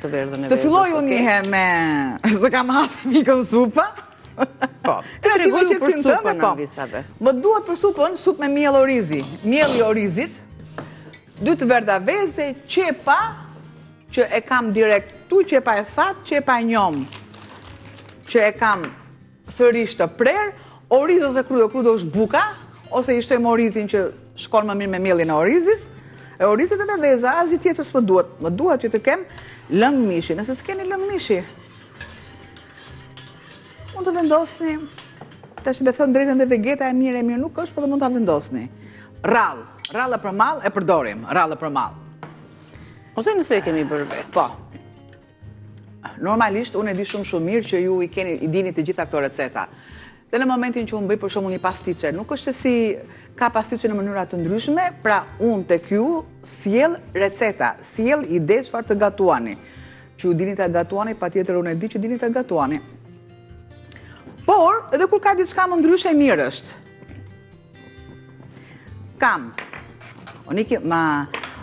të verdhën e vezës. Të filloj unë njëherë me... se kam hapë mikën supa. Po, të tregoju për supën në visave. Më duhet për supën, supë me miell orizi. Mielli orizit, 2 verda veze, qepa, që e kam direkt tu, qepa e thatë, qepa e njom, që e kam sërish të prerë, oriz ose krudo është buka, ose i shtojmë orizin që shkon më mirë me mielin e orizis, e orizit edhe veza, azi tjetër s'më duhet. Më duhet që të kem lëng mishi. Nëse s'keni lëng mishi, mund të vendosni, tash me thënë drejtën dhe vegeta e mirë nuk është, po dhe mund të vendosni. Rallë për mall e përdorim, rallë për mall. Ose nëse e kemi bërë vetë. Po. Normalisht, unë e di shumë mirë që ju i dini të gjitha këto receta. Dhe në momentin që unë bëj për shumë një pastice, nuk është si ka pastice në mënyra të ndryshme, pra unë të kju sjell receta, sjell ide çfarë të gatuani. Që ju dini të gatuani, pa tjetër unë e di që dini të gatuani. Por, edhe kur ka diçka më ndryshe mirë është. Kam,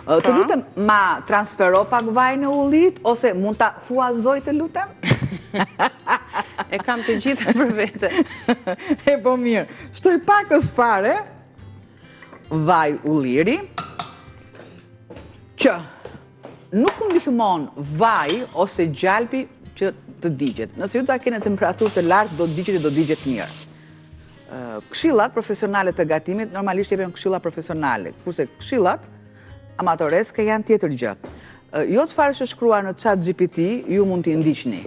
të lutem, ma transfero pak vaj në ullirit, ose mund ta huazoj të lutem? E kam të gjithë për vete. E po mirë, shtoj pakës fare, vaj ulliri, që nuk ndihmon vaj ose gjalpi që të digjet. Nëse ju ta kene temperaturë të lartë, do të digjet mirë. Këshillat profesionale të gatimit, normalisht jepen këshilla profesionale, kurse këshillat amatoreske janë tjetër gjë. Jo çfarë është shkruar në ChatGPT, ju mund t'i ndiqni.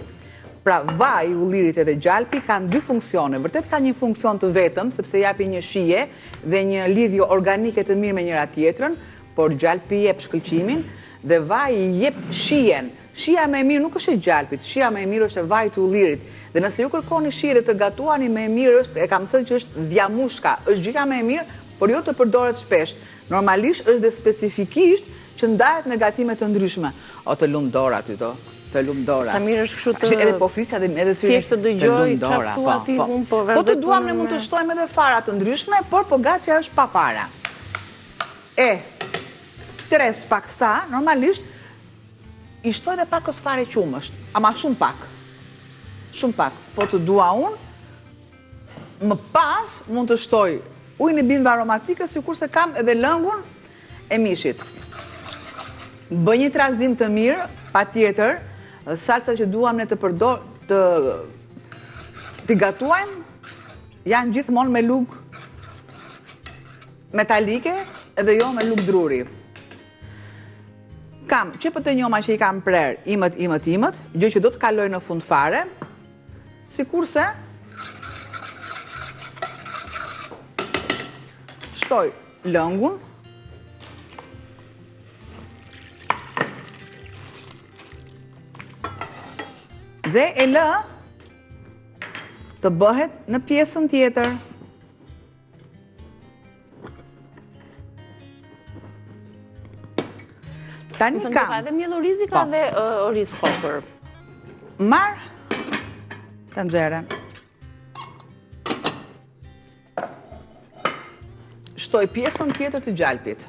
Pra, vaj, ullirit edhe gjalpi kanë 2 funksione. Vërtet ka një funksion të vetëm, sepse japi një shije dhe një lidhje organike të mirë me njëra tjetrën, por gjalpi jep shkëlqimin dhe vaj jep shijen. Shija më e mirë nuk është e gjalpit, shija më e mirë është e vajit të ullirit. Dhe nëse ju kërkoni shije dhe të gatuani, më e mirë është, e kam thënë që është vjamushka, është gjëja më e mirë, por jo të përdoret shpesh. Normalisht është dhe specifikisht që ndahet në gatime të ndryshme. O të lumë dora aty to. Të lumë dora. Sa mirë është kështu të... Edhe po flisja dhe edhe syri. Thjesht të dëgjoj, çfarë thua ti, unë po vërtet... Po të duam ne mund të shtojmë edhe fara të ndryshme, por po gacja është pa fara. Tres pak sa, normalisht, i shtoj dhe pakës fare qumësht, ama shumë pak. Shumë pak. Po të dua unë, më pas mund të shtoj ujin e bimëve aromatike, sikur se kam edhe lëngun e mishit. Bë një trazim të mirë, pa tjetër, salsa që duam ne të përdor, të gatuajmë, janë gjithmonë me lugë metalike edhe jo me lugë druri. Kam qepët e njoma që i kam prerë imët, gjë që do të kaloj në fund fare, sikurse shtoj lëngun, dhe e lë të bëhet në pjesën tjetër. Tani kam. Ka edhe miell orizi, ka dhe oriz hopër. Marë të nxeren. Shtoj pjesën tjetër të gjalpit.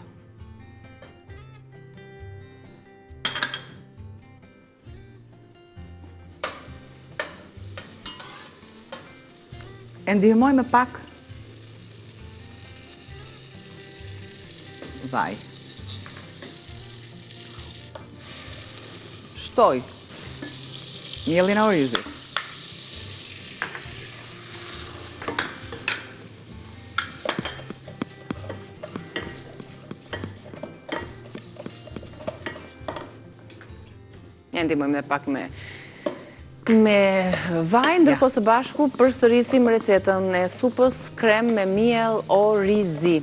E ndihmoj me pak vaj. Shtoj mielin e orizit. E ndihmojmë dhe pak me vaj, ndërkohë së bashku përsërisim recetën e supës krem me miell orizi.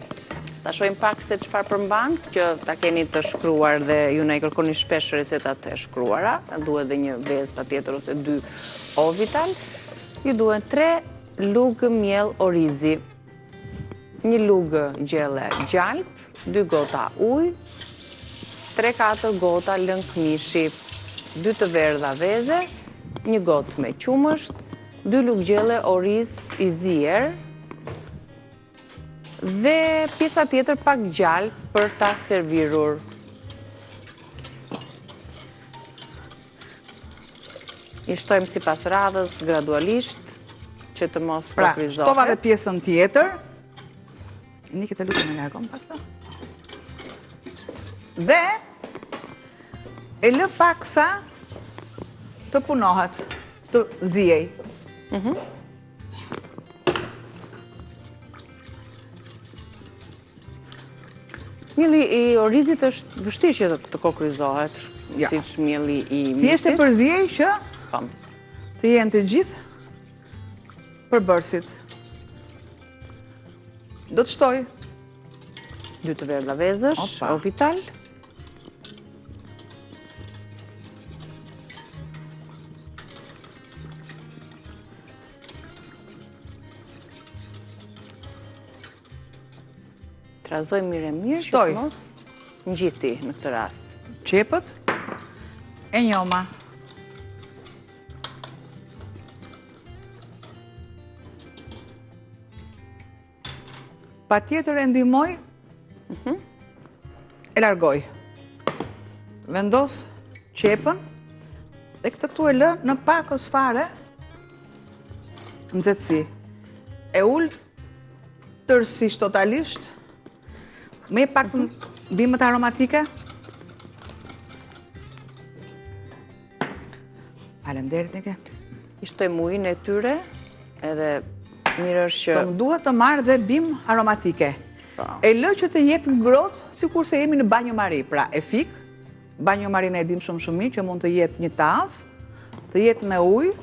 Ta shohim pak se çfarë përmban, që ta keni të shkruar dhe ju na i kërkoni shpesh recetat e shkruara. Duhet dhe një vezë patjetër ose 2 ovital. Ju duhen 3 lugë miell orizi, 1 lugë gjelle gjalp, 2 gota ujë, 3-4 gota lëng mishi, 2 të verdha veze, 1 gotë me qumësht, 2 lugë gjelle oriz i zier, dhe pjesa tjetër pak gjalp për ta servirur. I shtojmë sipas radhës, gradualisht, që të mos Pra, kokrizohet. shtova dhe pjesën tjetër. Niki të lutem me largon pak të. Dhe e lë paksa të punohet, të ziej. Mielli i orizit është vështirë që të kokrizohet, Ja. siç mielli i Thjesht e mishit. përziej që Pam. të jenë të gjithë përbërësit. Do të shtoj 2 të verdha vezësh, Opa. o vital. Trazoj mirë që Shtoj. të mos ngjiti në këtë rast. qepët e njoma. Pa tjetër e ndihmoj, e largoj. Vendos qepën dhe këtë këtu e lë në pakës fare nxehtësi. E ul tërësisht totalisht me pak të bimët aromatike. Faleminderit Nike. I shtojmë ujin e tyre, edhe mirë është që Të më duhet të marrë dhe bim aromatike. E lë që të jetë ngrohtë, sikur se jemi në banjo mari. Pra e fik, banjo marin e dim shumë mirë që mund të jetë një tavë, të jetë me ujë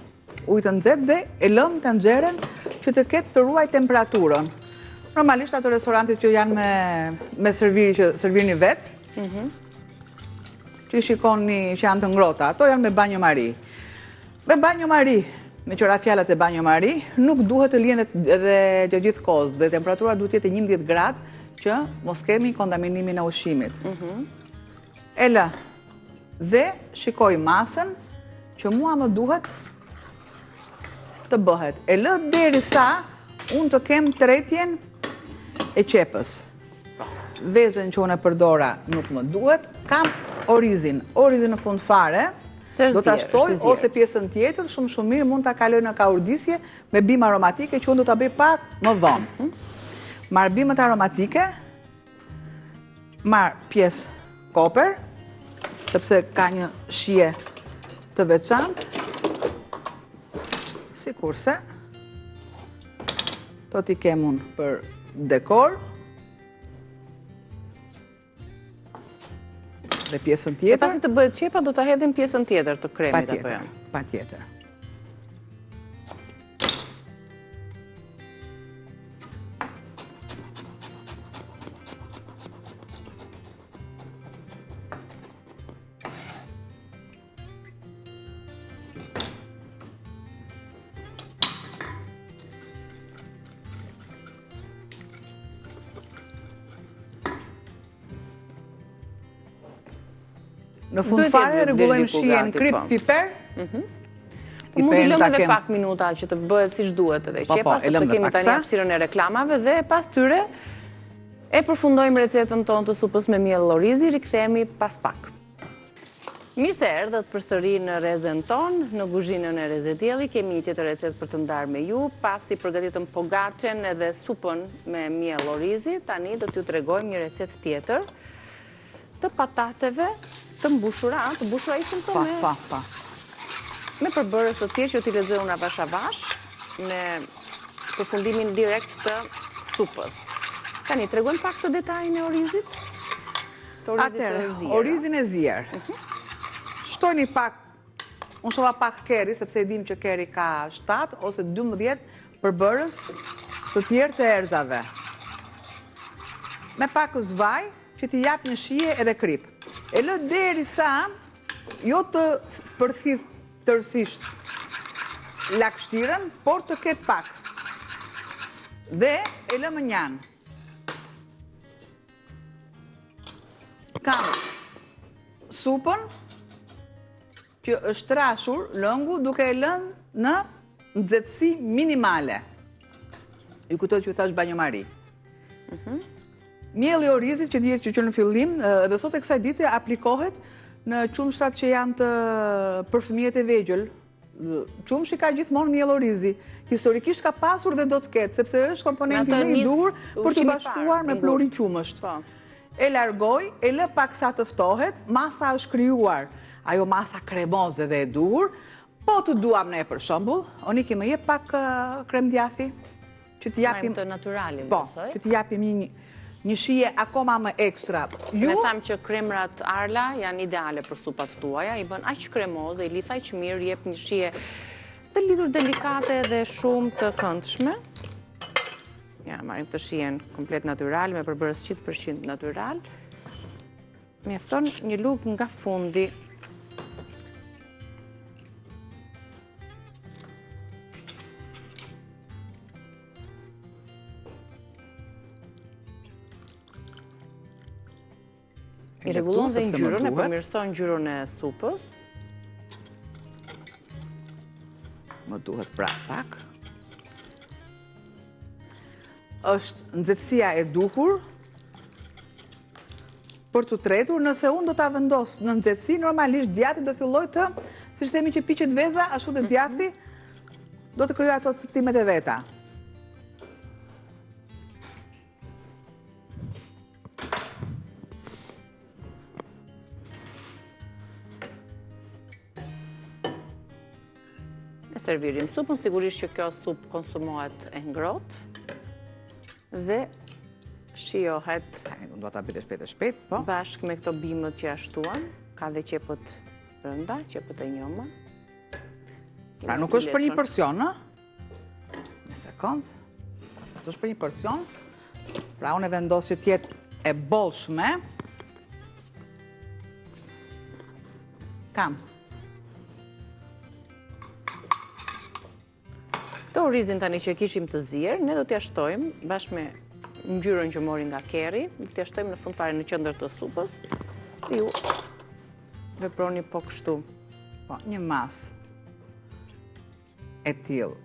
të nxehtë dhe e lëm të nxjerrën që të ketë të ruaj temperaturën. Normalisht ato restorantit që janë me serviri që servirni vetë, që i shikoni që janë të ngrohta, ato janë me banjo mari. Me banjo mari, me qëra fjalët e banjo mari, nuk duhet të lihen edhe të gjithë kohës, dhe temperatura duhet jetë 11 gradë që mos kemi kontaminimin e ushqimit. E lë, dhe shikoj masën që mua më duhet të bëhet. E lë derisa unë të kem tretjen e qepës. Vezën që unë e përdora nuk më duhet, kam orizin në fund fare, do të ashtoj ose pjesën tjetër, shumë mirë mund të kaloj në kaurdisje me bim aromatike që unë do të bëj pak më vonë. Marë bimët aromatike, marë pjesë koper, sepse ka një shije të veçantë, si kurse, do t'i kem unë për dekor, dhe pjesën E tjetër. pasi të bëhet qepa, do të hedhim pjesën tjetër të kremit apo jo? Pa tjetër. Në fund fare rregullojmë shijen krip piper. Mund t'i lëmë edhe pak minuta që të bëhet siç duhet edhe qepa, se të kemi tani hapësirën e reklamave dhe pas tyre e përfundojmë recetën tonë të supës me miell orizi, rikthehemi pas pak. Mirë se erdhët përsëri në rrezen tonë, në kuzhinën e Reze Dielli. Kemi një tjetër recetë për të ndarë me ju, pasi përgatitëm pogaçen edhe supën me miell orizi, tani do t'ju tregojmë një recetë tjetër të patateve të mbushura ishën të me përbërës të tjerë që t'i lexoj unë avash avash, me përfundimin direkt të supës. Tani, tregojmë pak të detajin e orizit? Atëherë, orizin e zier. Shtojni pak, unë shova pak keri, sepse e dim që keri ka 7 ose 12 përbërës të tjerë të erëzave. Me pak vaj që t'i jap një shije edhe krip. E lë derisa jo të përthith tërësisht lakështiren, por të ketë pak. Dhe e lë më njanë. Kam supën që është trashur lëngu duke e lënë në nxehtësi minimale. Ju kujtoj që ju thash banjo mari. Mielli i orizit që dihet që në fillim dhe sot e kësaj dite aplikohet në qumshtrat që janë për fëmijët e vegjël, qumshi ka gjithmonë miell orizi. Historikisht ka pasur dhe do të ketë, sepse është komponenti më i duhur për të bashkuar me plurin qumësht. E largoj, e lë pak sa të ftohet, masa është krijuar, ajo masa kremoze dhe e duhur, po të duam ne për shembull, Oniki më jep pak krem djathi, që të japim të naturalin, po, që të japim një shije akoma më ekstra. Me thamë që kremrat Arla janë ideale për supat tuaja, i bën aq kremoze, i lidh aq mirë, jep një shije të lidhur delikate dhe shumë të këndshme. Ja, marrim të shijen komplet natyral, me përbërës 100% natyral. Mjafton një lugë nga fundi. I rregullon dhe ngjyrën, e përmirëson ngjyrën e supës. Më duhet pra pak. Është nxehtësia e duhur për të tretur. Nëse unë do ta vendos në nxehtësi, normalisht djati do filloj të, siç themi që piqet veza, ashtu dhe djati do të krijojë ato cëptimet e veta. E servirim supën, sigurisht që kjo supë konsumohet e ngrohtë dhe shijohet Do ta bëj shpejt, po. Bashkë me këto bimët që ashtuan, ka dhe qepët brenda, qepët e njoma. Pra nuk është për një porcion, ë? Një sekond. S'është për një porcion. Pra unë e vendos që t'jetë e bollshme. Kam. Të orizin tani që kishim të zier, ne do t'ja shtojmë bashkë me ngjyrën që mori nga kerri, do t'ja shtojmë në fund fare në qendër të supës. Dhe ju veproni po kështu. Po, një mas e tillë.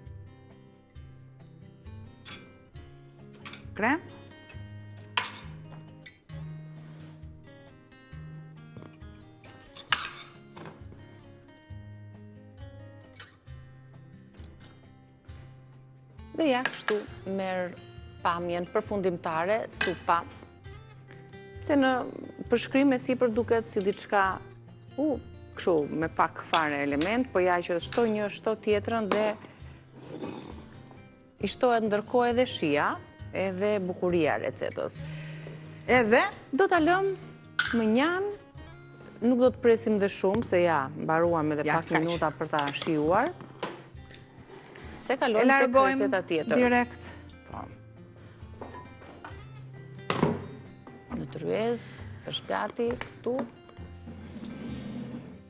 Krem. Dhe ja kështu merr pamjen përfundimtare supa. Se në përshkrim e sipër duket si diçka kështu me pak fare element, po ja që shtoj një shto tjetrën dhe i shtohet ndërkohë edhe shija, edhe bukuria e recetës. Edhe do ta lëm më njan, nuk do të presim dhe shumë, se ja, mbaruam edhe pak minuta për ta shijuar. Se kalojmë tek receta tjetër. Direkt. Po. Në tryez, është gati këtu.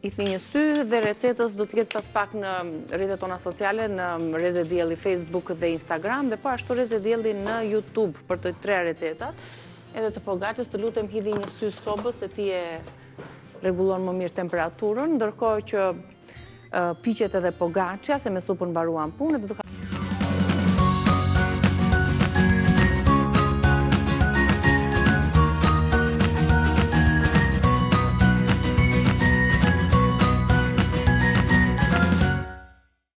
I thi një sy dhe recetës do të jetë pas pak në rrjetet tona sociale, në Reze Dielli Facebook dhe Instagram, dhe po ashtu Reze Dielli në YouTube për të 3 recetat. Edhe të pogaçës të lutem hidhi një sy sobës, se ti e rregullon më mirë temperaturën, ndërkohë që piqet edhe pogaçja, se me supën mbaruan punë, dhe